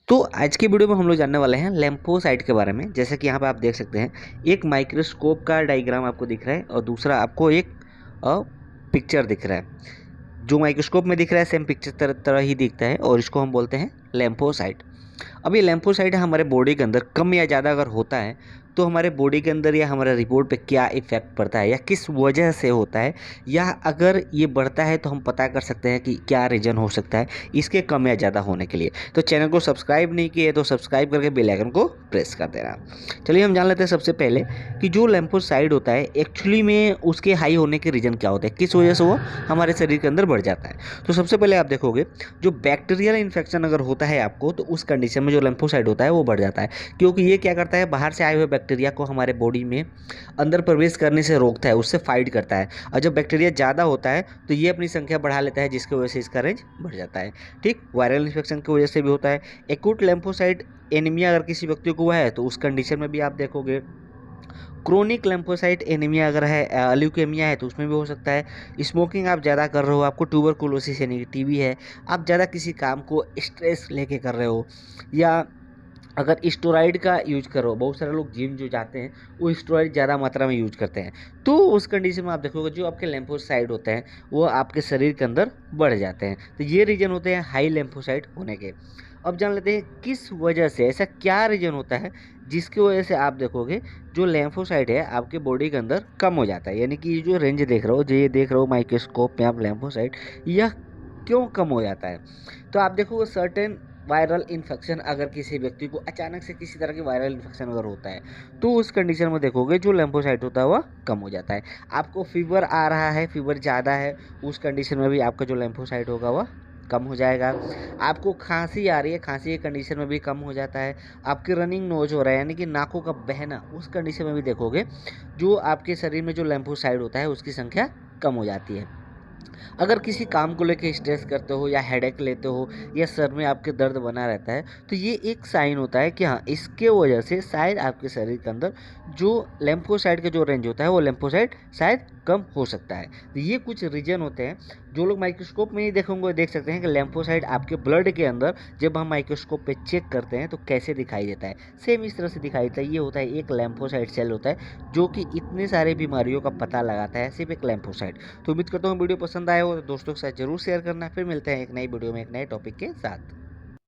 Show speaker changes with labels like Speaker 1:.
Speaker 1: तो आज की वीडियो में हम लोग जानने वाले हैं लैम्फोसाइट के बारे में। जैसे कि यहाँ पे आप देख सकते हैं एक माइक्रोस्कोप का डायग्राम आपको दिख रहा है और दूसरा आपको एक पिक्चर दिख रहा है। जो माइक्रोस्कोप में दिख रहा है सेम पिक्चर तरह ही दिखता है और इसको हम बोलते हैं लैम्फोसाइट। अब ये लैम्फोसाइट हमारे बॉडी के अंदर कम या ज़्यादा अगर होता है तो हमारे बॉडी के अंदर या हमारे रिपोर्ट पे क्या इफेक्ट पड़ता है या किस वजह से होता है, या अगर ये बढ़ता है तो हम पता कर सकते हैं कि क्या रीज़न हो सकता है इसके कम या ज़्यादा होने के लिए। तो चैनल को सब्सक्राइब नहीं किए तो सब्सक्राइब करके बेल आइकन को प्रेस कर देना। चलिए हम जान लेते हैं सबसे पहले कि जो लैम्फोसाइट होता है एक्चुअली में उसके हाई होने के रीज़न क्या होते हैं, किस वजह से वो हमारे शरीर के अंदर बढ़ जाता है। तो सबसे पहले आप देखोगे जो बैक्टीरियल इन्फेक्शन अगर होता है आपको तो उस कंडीशन में जो लैम्फोसाइट होता है वो बढ़ जाता है, क्योंकि ये क्या करता है बाहर से आए हुए बैक्टीरिया को हमारे बॉडी में अंदर प्रवेश करने से रोकता है, उससे फाइट करता है। और जब बैक्टीरिया ज़्यादा होता है तो ये अपनी संख्या बढ़ा लेता है जिसकी वजह से इसका रेंज बढ़ जाता है। ठीक, वायरल इन्फेक्शन की वजह से भी होता है। एक्यूट लैम्फोसाइट एनीमिया अगर किसी व्यक्ति को हुआ है तो उस कंडीशन में भी आप देखोगे। क्रोनिक लैम्फोसाइट एनीमिया अगर है, ल्यूकेमिया है तो उसमें भी हो सकता है। स्मोकिंग आप ज़्यादा कर रहे हो, आपको ट्यूबरकुलोसिस यानी कि टीबी है, आप ज़्यादा किसी काम को स्ट्रेस लेके कर रहे हो, या अगर स्टेरॉइड का यूज करो, बहुत सारे लोग जिम जो जाते हैं वो स्टेरॉइड ज़्यादा मात्रा में यूज करते हैं, तो उस कंडीशन में आप देखोगे जो आपके लैम्फोसाइट होते हैं वो आपके शरीर के अंदर बढ़ जाते हैं। तो ये रीजन होते हैं हाई लैम्फोसाइट होने के। अब जान लेते हैं किस वजह से, ऐसा क्या रीजन होता है जिसकी वजह से आप देखोगे जो लैम्फोसाइट है आपके बॉडी के अंदर कम हो जाता है। यानी कि ये जो रेंज देख रहे हो, जो ये देख रहे हो माइक्रोस्कोप में आप लैम्फोसाइट, यह क्यों कम हो जाता है। तो आप देखोगे सर्टेन वायरल इन्फेक्शन अगर किसी व्यक्ति को अचानक से किसी तरह की वायरल इन्फेक्शन अगर होता है तो उस कंडीशन में देखोगे जो लैम्फोसाइट होता है वह कम हो जाता है। आपको फीवर आ रहा है, फीवर ज़्यादा है, उस कंडीशन में भी आपका जो लैम्फोसाइट होगा वह कम हो जाएगा। आपको खांसी आ रही है, खांसी की कंडीशन में भी कम हो जाता है। आपके रनिंग नोज हो रहा है यानी कि नाकों का बहना, उस कंडीशन में भी देखोगे जो आपके शरीर में जो लैम्फोसाइट होता है उसकी संख्या कम हो जाती है। अगर किसी काम को लेकर स्ट्रेस करते हो या हेडेक लेते हो या सर में आपके दर्द बना रहता है तो ये एक साइन होता है कि हाँ इसके वजह से शायद आपके शरीर के अंदर जो लैम्फोसाइट का जो रेंज होता है वो लैम्फोसाइट शायद कम हो सकता है। तो ये कुछ रीजन होते हैं जो लोग माइक्रोस्कोप में नहीं देखेंगे देख सकते हैं कि लैम्फोसाइट आपके ब्लड के अंदर जब हम माइक्रोस्कोप पे चेक करते हैं तो कैसे दिखाई देता है। सेम इस तरह से दिखाई देता है। ये होता है एक लैम्फोसाइट सेल होता है जो कि इतने सारे बीमारियों का पता लगाता है, सिर्फ एक लैम्फोसाइट। तो उम्मीद करता हूँ वीडियो पसंद आया हो तो दोस्तों के साथ जरूर शेयर करना। फिर मिलते हैं एक नई वीडियो में एक नए टॉपिक के साथ।